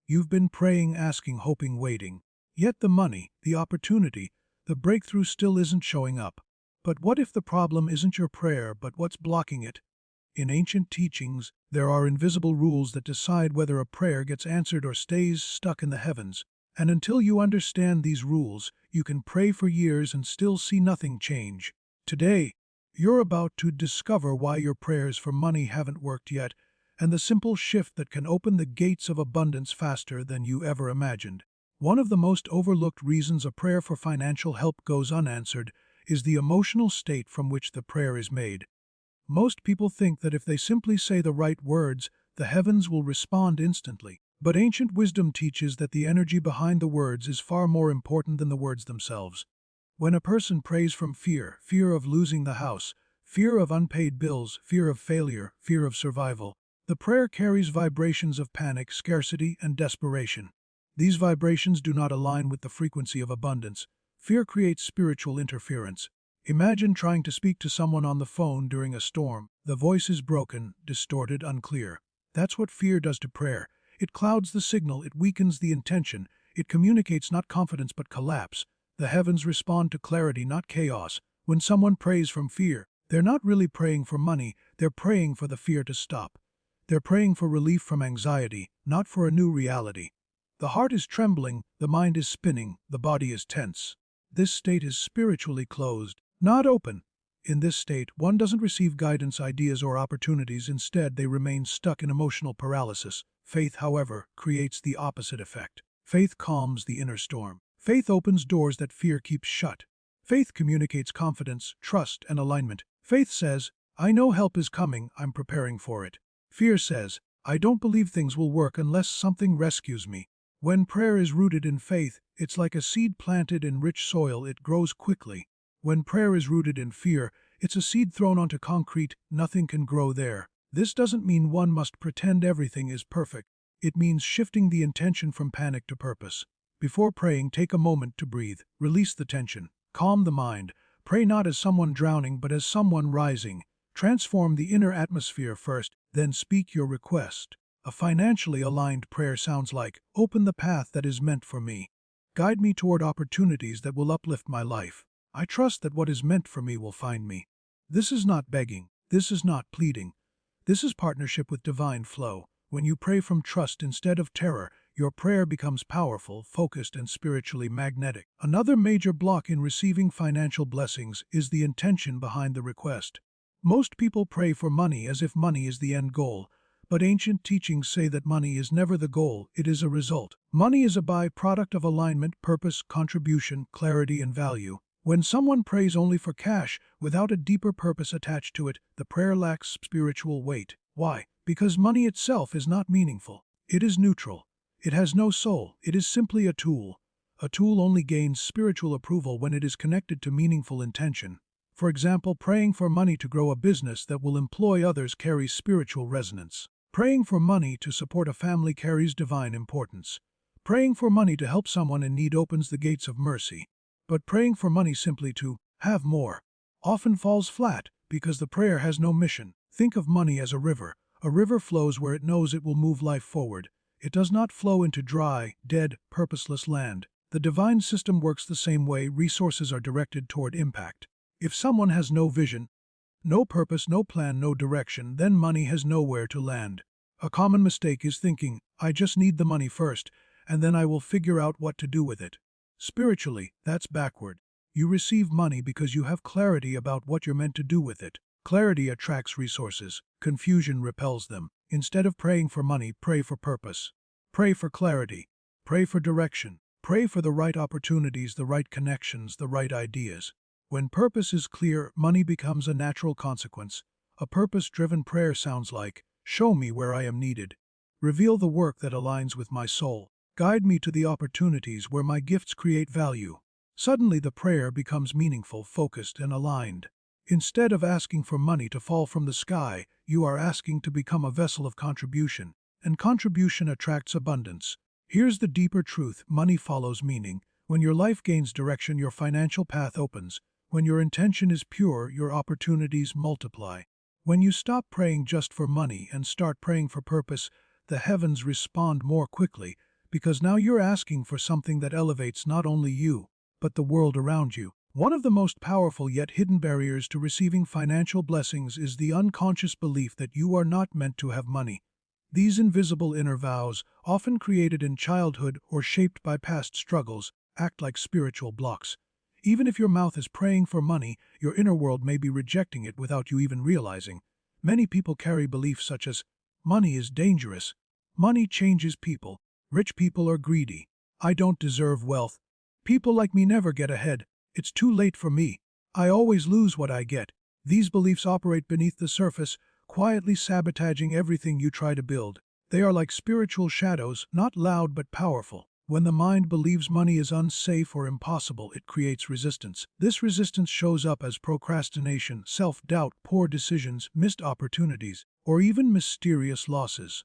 You've been praying, asking, hoping, waiting. Yet the money, the opportunity, the breakthrough still isn't showing up. But what if the problem isn't your prayer, but what's blocking it? In ancient teachings, there are invisible rules that decide whether a prayer gets answered or stays stuck in the heavens. And until you understand these rules, you can pray for years and still see nothing change. Today, you're about to discover why your prayers for money haven't worked yet, and the simple shift that can open the gates of abundance faster than you ever imagined. One of the most overlooked reasons a prayer for financial help goes unanswered is the emotional state from which the prayer is made. Most people think that if they simply say the right words, the heavens will respond instantly. But ancient wisdom teaches that the energy behind the words is far more important than the words themselves. When a person prays from fear, fear of losing the house, fear of unpaid bills, fear of failure, fear of survival, the prayer carries vibrations of panic, scarcity, and desperation. These vibrations do not align with the frequency of abundance. Fear creates spiritual interference. Imagine trying to speak to someone on the phone during a storm. The voice is broken, distorted, unclear. That's what fear does to prayer. It clouds the signal, it weakens the intention, it communicates not confidence but collapse. The heavens respond to clarity, not chaos. When someone prays from fear, they're not really praying for money, they're praying for the fear to stop. They're praying for relief from anxiety, not for a new reality. The heart is trembling, the mind is spinning, the body is tense. This state is spiritually closed, not open. In this state, one doesn't receive guidance, ideas, or opportunities. Instead, they remain stuck in emotional paralysis. Faith, however, creates the opposite effect. Faith calms the inner storm. Faith opens doors that fear keeps shut. Faith communicates confidence, trust, and alignment. Faith says, I know help is coming, I'm preparing for it. Fear says, I don't believe things will work unless something rescues me. When prayer is rooted in faith, it's like a seed planted in rich soil, it grows quickly. When prayer is rooted in fear, it's a seed thrown onto concrete, nothing can grow there. This doesn't mean one must pretend everything is perfect. It means shifting the intention from panic to purpose. Before praying, take a moment to breathe, release the tension, calm the mind. Pray not as someone drowning, but as someone rising. Transform the inner atmosphere first, then speak your request. A financially aligned prayer sounds like, open the path that is meant for me. Guide me toward opportunities that will uplift my life. I trust that what is meant for me will find me. This is not begging. This is not pleading. This is partnership with divine flow. When you pray from trust instead of terror, your prayer becomes powerful, focused, and spiritually magnetic. Another major block in receiving financial blessings is the intention behind the request. Most people pray for money as if money is the end goal, but ancient teachings say that money is never the goal, it is a result. Money is a byproduct of alignment, purpose, contribution, clarity, and value. When someone prays only for cash, without a deeper purpose attached to it, the prayer lacks spiritual weight. Why? Because money itself is not meaningful. It is neutral. It has no soul. It is simply a tool. A tool only gains spiritual approval when it is connected to meaningful intention. For example, praying for money to grow a business that will employ others carries spiritual resonance. Praying for money to support a family carries divine importance. Praying for money to help someone in need opens the gates of mercy. But praying for money simply to have more often falls flat because the prayer has no mission. Think of money as a river. A river flows where it knows it will move life forward. It does not flow into dry, dead, purposeless land. The divine system works the same way. Resources are directed toward impact. If someone has no vision, no purpose, no plan, no direction, then money has nowhere to land. A common mistake is thinking, I just need the money first, and then I will figure out what to do with it. Spiritually, that's backward. You receive money because you have clarity about what you're meant to do with it. Clarity attracts resources. Confusion repels them. Instead of praying for money, pray for purpose. Pray for clarity. Pray for direction. Pray for the right opportunities, the right connections, the right ideas. When purpose is clear, money becomes a natural consequence. A purpose-driven prayer sounds like, show me where I am needed. Reveal the work that aligns with my soul. Guide me to the opportunities where my gifts create value. Suddenly the prayer becomes meaningful, focused, and aligned. Instead of asking for money to fall from the sky, you are asking to become a vessel of contribution, and contribution attracts abundance. Here's the deeper truth: money follows meaning. When your life gains direction, your financial path opens. When your intention is pure, your opportunities multiply. When you stop praying just for money and start praying for purpose, the heavens respond more quickly, because now you're asking for something that elevates not only you, but the world around you. One of the most powerful yet hidden barriers to receiving financial blessings is the unconscious belief that you are not meant to have money. These invisible inner vows, often created in childhood or shaped by past struggles, act like spiritual blocks. Even if your mouth is praying for money, your inner world may be rejecting it without you even realizing. Many people carry beliefs such as, money is dangerous, money changes people, rich people are greedy, I don't deserve wealth, people like me never get ahead, it's too late for me, I always lose what I get. These beliefs operate beneath the surface, quietly sabotaging everything you try to build. They are like spiritual shadows, not loud but powerful. When the mind believes money is unsafe or impossible, it creates resistance. This resistance shows up as procrastination, self-doubt, poor decisions, missed opportunities, or even mysterious losses.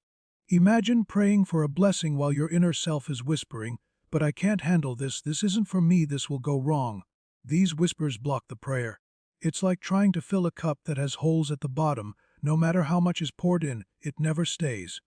Imagine praying for a blessing while your inner self is whispering, "But I can't handle this isn't for me, this will go wrong." These whispers block the prayer. It's like trying to fill a cup that has holes at the bottom. No matter how much is poured in, it never stays.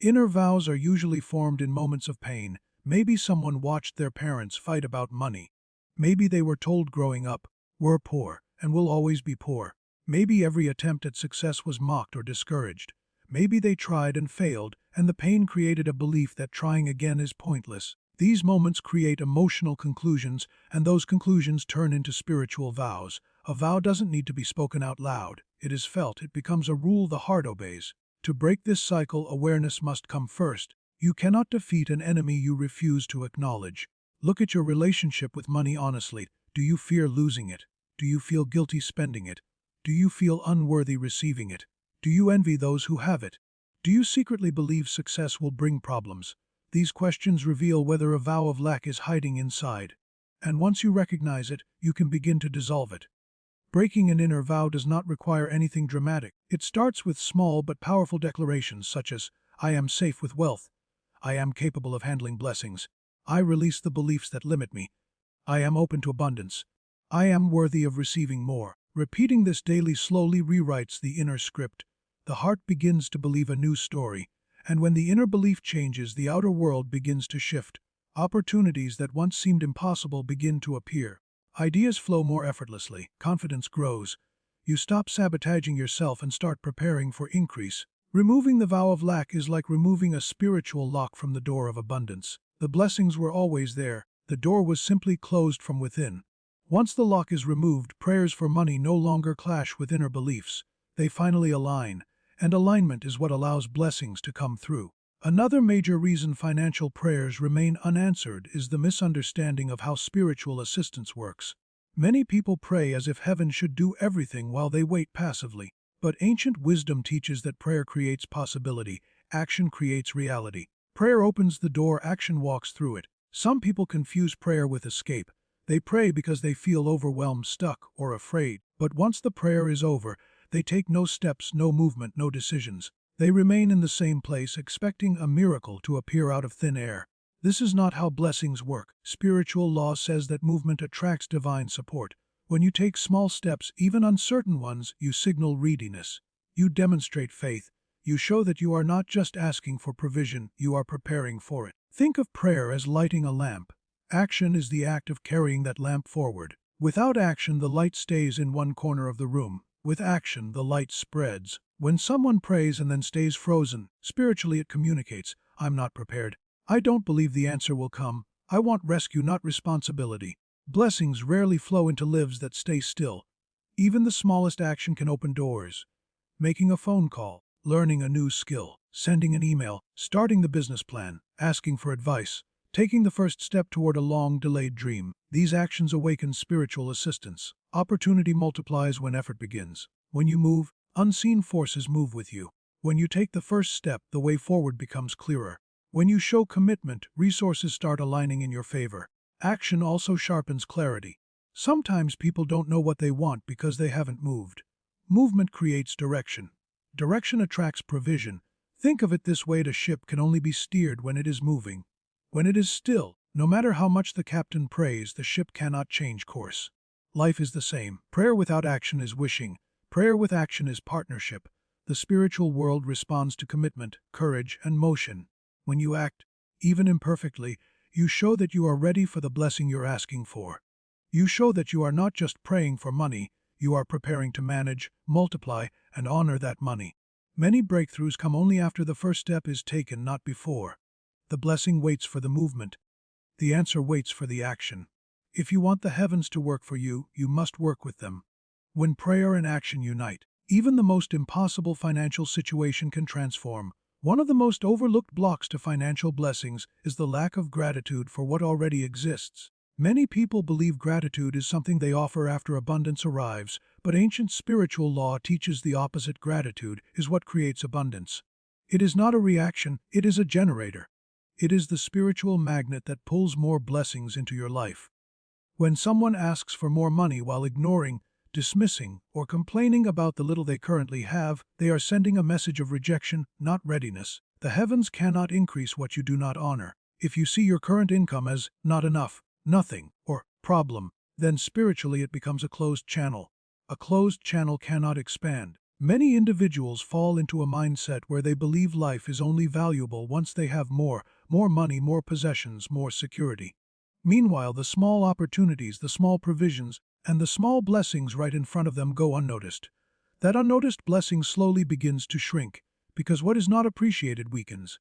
Inner vows are usually formed in moments of pain. Maybe someone watched their parents fight about money. Maybe they were told growing up, "We're poor, and we'll always be poor." Maybe every attempt at success was mocked or discouraged. Maybe they tried and failed, and the pain created a belief that trying again is pointless. These moments create emotional conclusions, and those conclusions turn into spiritual vows. A vow doesn't need to be spoken out loud. It is felt. It becomes a rule the heart obeys. To break this cycle, awareness must come first. You cannot defeat an enemy you refuse to acknowledge. Look at your relationship with money honestly. Do you fear losing it? Do you feel guilty spending it? Do you feel unworthy receiving it? Do you envy those who have it? Do you secretly believe success will bring problems? These questions reveal whether a vow of lack is hiding inside. And once you recognize it, you can begin to dissolve it. Breaking an inner vow does not require anything dramatic. It starts with small but powerful declarations such as, "I am safe with wealth. I am capable of handling blessings. I release the beliefs that limit me. I am open to abundance. I am worthy of receiving more." Repeating this daily slowly rewrites the inner script. The heart begins to believe a new story, and when the inner belief changes, the outer world begins to shift. Opportunities that once seemed impossible begin to appear. Ideas flow more effortlessly. Confidence grows. You stop sabotaging yourself and start preparing for increase. Removing the vow of lack is like removing a spiritual lock from the door of abundance. The blessings were always there. The door was simply closed from within. Once the lock is removed, prayers for money no longer clash with inner beliefs. They finally align, and alignment is what allows blessings to come through. Another major reason financial prayers remain unanswered is the misunderstanding of how spiritual assistance works. Many people pray as if heaven should do everything while they wait passively. But ancient wisdom teaches that prayer creates possibility, action creates reality. Prayer opens the door, action walks through it. Some people confuse prayer with escape. They pray because they feel overwhelmed, stuck, or afraid. But once the prayer is over, they take no steps, no movement, no decisions. They remain in the same place, expecting a miracle to appear out of thin air. This is not how blessings work. Spiritual law says that movement attracts divine support. When you take small steps, even uncertain ones, you signal readiness. You demonstrate faith. You show that you are not just asking for provision, you are preparing for it. Think of prayer as lighting a lamp. Action is the act of carrying that lamp forward. Without action, the light stays in one corner of the room. With action, the light spreads. When someone prays and then stays frozen, spiritually it communicates, "I'm not prepared. I don't believe the answer will come. I want rescue, not responsibility." Blessings rarely flow into lives that stay still. Even the smallest action can open doors. Making a phone call, learning a new skill, sending an email, starting the business plan, asking for advice, taking the first step toward a long-delayed dream. These actions awaken spiritual assistance. Opportunity multiplies when effort begins. When you move, unseen forces move with you. When you take the first step, the way forward becomes clearer. When you show commitment, resources start aligning in your favor. Action also sharpens clarity. Sometimes people don't know what they want because they haven't moved. Movement creates direction. Direction attracts provision. Think of it this way: a ship can only be steered when it is moving. When it is still, no matter how much the captain prays, the ship cannot change course. Life is the same. Prayer without action is wishing. Prayer with action is partnership. The spiritual world responds to commitment, courage, and motion. When you act, Even imperfectly, you show that you are ready for the blessing you're asking for. You show that you are not just praying for money, you are preparing to manage, multiply, and honor that money. Many breakthroughs come only after the first step is taken, not before. The blessing waits for the movement. The answer waits for the action. If you want the heavens to work for you, you must work with them. When prayer and action unite, even the most impossible financial situation can transform. One of the most overlooked blocks to financial blessings is the lack of gratitude for what already exists. Many people believe gratitude is something they offer after abundance arrives, but ancient spiritual law teaches the opposite. Gratitude is what creates abundance. It is not a reaction, it is a generator. It is the spiritual magnet that pulls more blessings into your life. When someone asks for more money while ignoring, dismissing, or complaining about the little they currently have, they are sending a message of rejection, not readiness. The heavens cannot increase what you do not honor. If you see your current income as not enough, nothing, or problem, then spiritually it becomes a closed channel. A closed channel cannot expand. Many individuals fall into a mindset where they believe life is only valuable once they have more money, more possessions, more security. Meanwhile, the small opportunities, the small provisions, and the small blessings right in front of them go unnoticed. That unnoticed blessing slowly begins to shrink, because what is not appreciated weakens.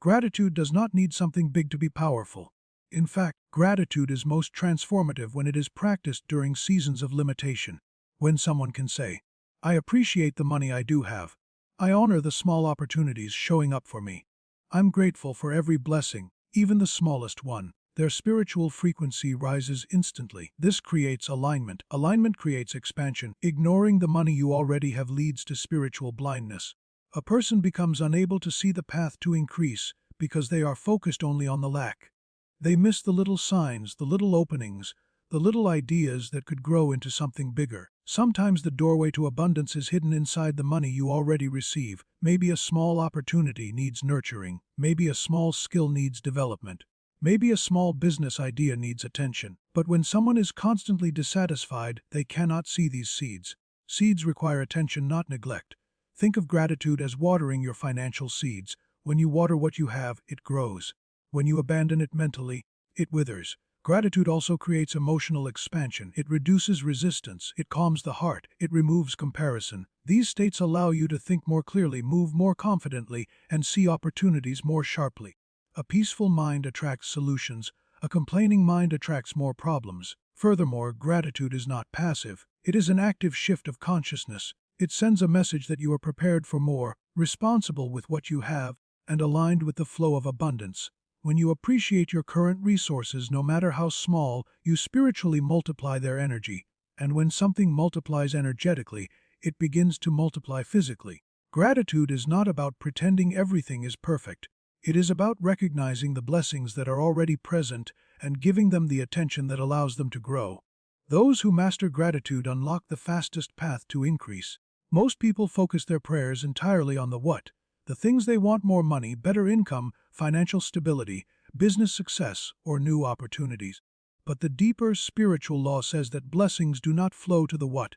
Gratitude does not need something big to be powerful. In fact, gratitude is most transformative when it is practiced during seasons of limitation. When someone can say, "I appreciate the money I do have. I honor the small opportunities showing up for me. I'm grateful for every blessing, even the smallest one," their spiritual frequency rises instantly. This creates alignment. Alignment creates expansion. Ignoring the money you already have leads to spiritual blindness. A person becomes unable to see the path to increase because they are focused only on the lack. They miss the little signs, the little openings, the little ideas that could grow into something bigger. Sometimes the doorway to abundance is hidden inside the money you already receive. Maybe a small opportunity needs nurturing. Maybe a small skill needs development. Maybe a small business idea needs attention. But when someone is constantly dissatisfied, they cannot see these seeds. Seeds require attention, not neglect. Think of gratitude as watering your financial seeds. When you water what you have, it grows. When you abandon it mentally, it withers. Gratitude also creates emotional expansion. It reduces resistance. It calms the heart. It removes comparison. These states allow you to think more clearly, move more confidently, and see opportunities more sharply. A peaceful mind attracts solutions. A complaining mind attracts more problems. Furthermore, gratitude is not passive. It is an active shift of consciousness. It sends a message that you are prepared for more, responsible with what you have, and aligned with the flow of abundance. When you appreciate your current resources, no matter how small, you spiritually multiply their energy. And when something multiplies energetically, it begins to multiply physically. Gratitude is not about pretending everything is perfect. It is about recognizing the blessings that are already present and giving them the attention that allows them to grow. Those who master gratitude unlock the fastest path to increase. Most people focus their prayers entirely on the what. The things they want: more money, better income, financial stability, business success, or new opportunities. But the deeper spiritual law says that blessings do not flow to the what,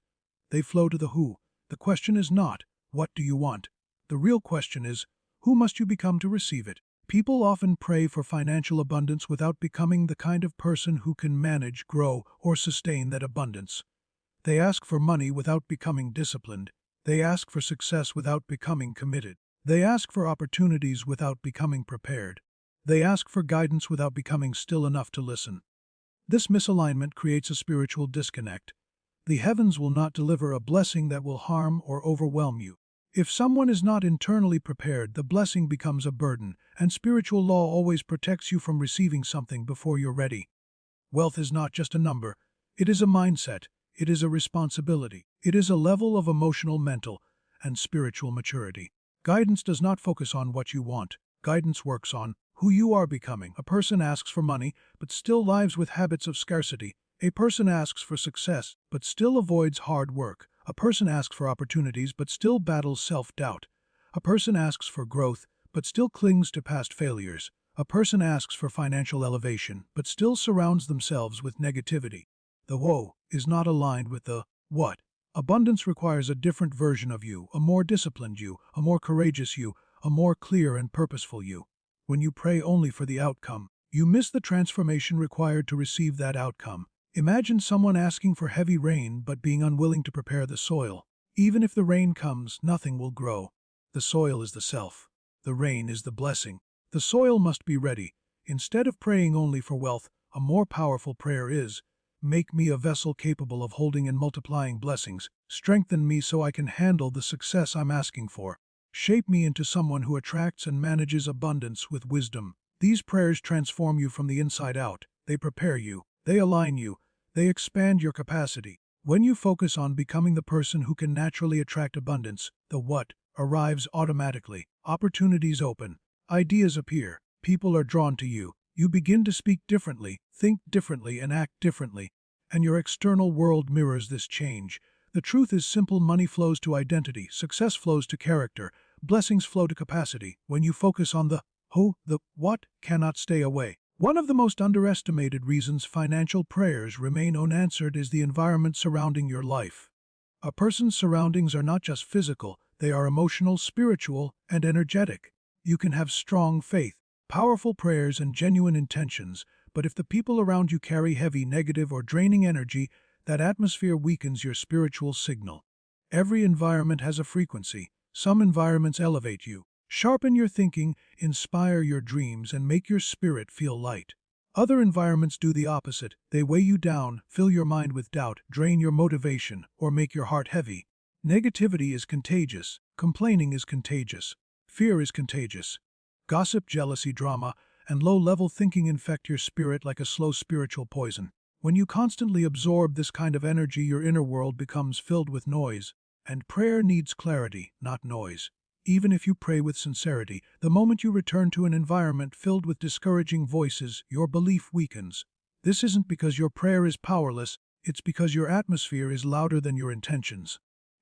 they flow to the who. The question is not, what do you want? The real question is, who must you become to receive it? People often pray for financial abundance without becoming the kind of person who can manage, grow, or sustain that abundance. They ask for money without becoming disciplined. They ask for success without becoming committed. They ask for opportunities without becoming prepared. They ask for guidance without becoming still enough to listen. This misalignment creates a spiritual disconnect. The heavens will not deliver a blessing that will harm or overwhelm you. If someone is not internally prepared, the blessing becomes a burden, and spiritual law always protects you from receiving something before you're ready. Wealth is not just a number. It is a mindset. It is a responsibility. It is a level of emotional, mental, and spiritual maturity. Guidance does not focus on what you want. Guidance works on who you are becoming. A person asks for money, but still lives with habits of scarcity. A person asks for success, but still avoids hard work. A person asks for opportunities, but still battles self-doubt. A person asks for growth, but still clings to past failures. A person asks for financial elevation, but still surrounds themselves with negativity. The woe is not aligned with the what. Abundance requires a different version of you, a more disciplined you, a more courageous you, a more clear and purposeful you. When you pray only for the outcome, you miss the transformation required to receive that outcome. Imagine someone asking for heavy rain but being unwilling to prepare the soil. Even if the rain comes, nothing will grow. The soil is the self. The rain is the blessing. The soil must be ready. Instead of praying only for wealth, a more powerful prayer is, "Make me a vessel capable of holding and multiplying blessings. Strengthen me so I can handle the success I'm asking for. Shape me into someone who attracts and manages abundance with wisdom." These prayers transform you from the inside out. They prepare you. They align you. They expand your capacity. When you focus on becoming the person who can naturally attract abundance, the what arrives automatically. Opportunities open. Ideas appear. People are drawn to you. You begin to speak differently, think differently, and act differently. And your external world mirrors this change. The truth is simple: money flows to identity, success flows to character, blessings flow to capacity. When you focus on the who, the what cannot stay away. One of the most underestimated reasons financial prayers remain unanswered is the environment surrounding your life. A person's surroundings are not just physical, they are emotional, spiritual, and energetic. You can have strong faith, powerful prayers, and genuine intentions, but if the people around you carry heavy, negative, or draining energy, that atmosphere weakens your spiritual signal. Every environment has a frequency. Some environments elevate you, sharpen your thinking, inspire your dreams, and make your spirit feel light. Other environments do the opposite. They weigh you down, fill your mind with doubt, drain your motivation, or make your heart heavy. Negativity is contagious. Complaining is contagious. Fear is contagious. Gossip, jealousy, drama, and low-level thinking infect your spirit like a slow spiritual poison. When you constantly absorb this kind of energy, your inner world becomes filled with noise. And prayer needs clarity, not noise. Even if you pray with sincerity, the moment you return to an environment filled with discouraging voices, your belief weakens. This isn't because your prayer is powerless, it's because your atmosphere is louder than your intentions.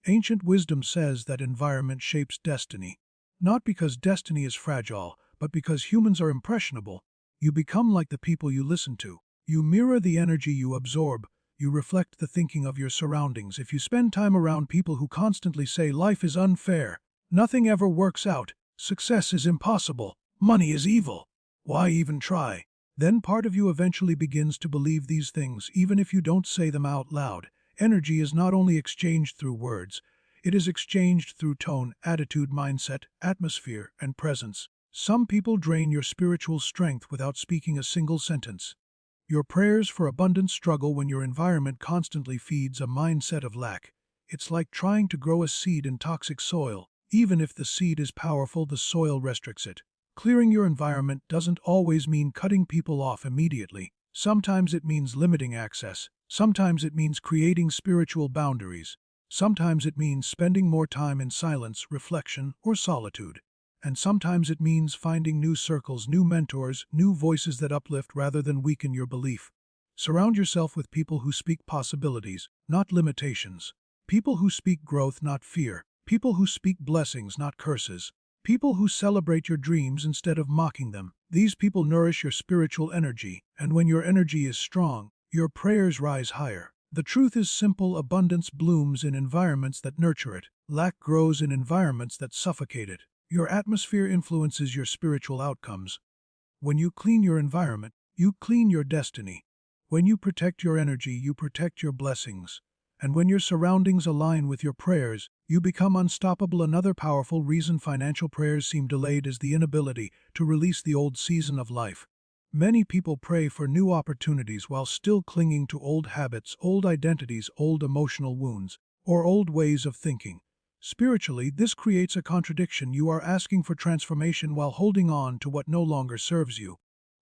Ancient wisdom says that environment shapes destiny. Not because destiny is fragile, but because humans are impressionable. You become like the people you listen to. You mirror the energy you absorb. You reflect the thinking of your surroundings. If you spend time around people who constantly say life is unfair, nothing ever works out, success is impossible, money is evil, why even try? Then part of you eventually begins to believe these things, even if you don't say them out loud. Energy is not only exchanged through words, it is exchanged through tone, attitude, mindset, atmosphere, and presence. Some people drain your spiritual strength without speaking a single sentence. Your prayers for abundance struggle when your environment constantly feeds a mindset of lack. It's like trying to grow a seed in toxic soil. Even if the seed is powerful, the soil restricts it. Clearing your environment doesn't always mean cutting people off immediately. Sometimes it means limiting access. Sometimes it means creating spiritual boundaries. Sometimes it means spending more time in silence, reflection, or solitude. And sometimes it means finding new circles, new mentors, new voices that uplift rather than weaken your belief. Surround yourself with people who speak possibilities, not limitations. People who speak growth, not fear. People who speak blessings, not curses. People who celebrate your dreams instead of mocking them. These people nourish your spiritual energy, and when your energy is strong, your prayers rise higher. The truth is simple: abundance blooms in environments that nurture it. Lack grows in environments that suffocate it. Your atmosphere influences your spiritual outcomes. When you clean your environment, you clean your destiny. When you protect your energy, you protect your blessings. And when your surroundings align with your prayers, you become unstoppable. Another powerful reason financial prayers seem delayed is the inability to release the old season of life. Many people pray for new opportunities while still clinging to old habits, old identities, old emotional wounds, or old ways of thinking. Spiritually, this creates a contradiction. You are asking for transformation while holding on to what no longer serves you.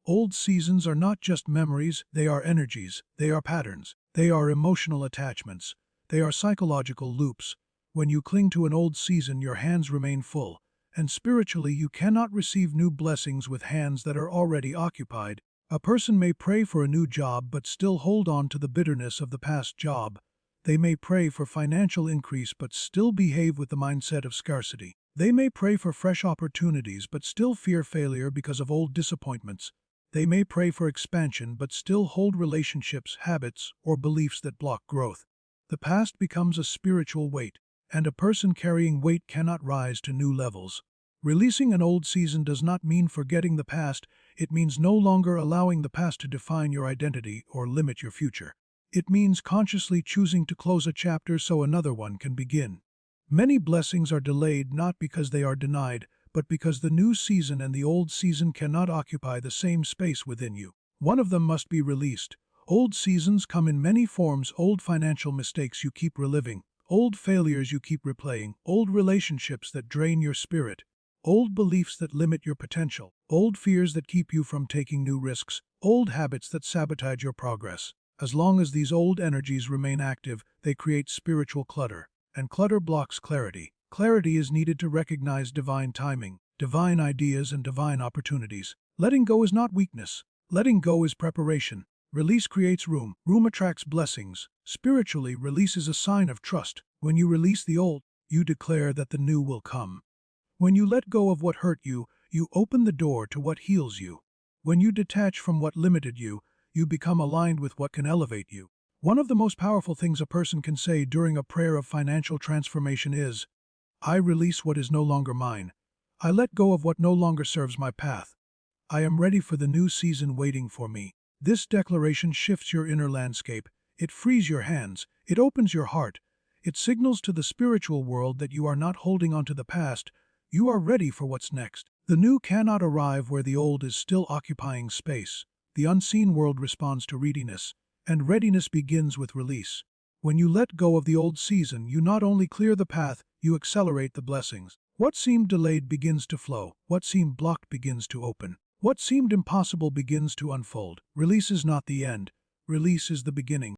Old seasons are not just memories, they are energies, they are patterns, they are emotional attachments, they are psychological loops. When you cling to an old season, your hands remain full, and spiritually you cannot receive new blessings with hands that are already occupied. A person may pray for a new job but still hold on to the bitterness of the past job. They may pray for financial increase but still behave with the mindset of scarcity. They may pray for fresh opportunities but still fear failure because of old disappointments. They may pray for expansion but still hold relationships, habits, or beliefs that block growth. The past becomes a spiritual weight, and a person carrying weight cannot rise to new levels. Releasing an old season does not mean forgetting the past, it means no longer allowing the past to define your identity or limit your future. It means consciously choosing to close a chapter so another one can begin. Many blessings are delayed not because they are denied, but because the new season and the old season cannot occupy the same space within you. One of them must be released. Old seasons come in many forms: old financial mistakes you keep reliving, old failures you keep replaying, old relationships that drain your spirit, old beliefs that limit your potential, old fears that keep you from taking new risks, old habits that sabotage your progress. As long as these old energies remain active, they create spiritual clutter, and clutter blocks clarity. Clarity is needed to recognize divine timing, divine ideas, and divine opportunities. Letting go is not weakness. Letting go is preparation. Release creates room. Room attracts blessings. Spiritually, release is a sign of trust. When you release the old, you declare that the new will come. When you let go of what hurt you, you open the door to what heals you. When you detach from what limited you, you become aligned with what can elevate you. One of the most powerful things a person can say during a prayer of financial transformation is, "I release what is no longer mine. I let go of what no longer serves my path. I am ready for the new season waiting for me." This declaration shifts your inner landscape. It frees your hands. It opens your heart. It signals to the spiritual world that you are not holding on to the past. You are ready for what's next. The new cannot arrive where the old is still occupying space. The unseen world responds to readiness, and readiness begins with release. When you let go of the old season, you not only clear the path, you accelerate the blessings. What seemed delayed begins to flow. What seemed blocked begins to open. What seemed impossible begins to unfold. Release is not the end. Release is the beginning.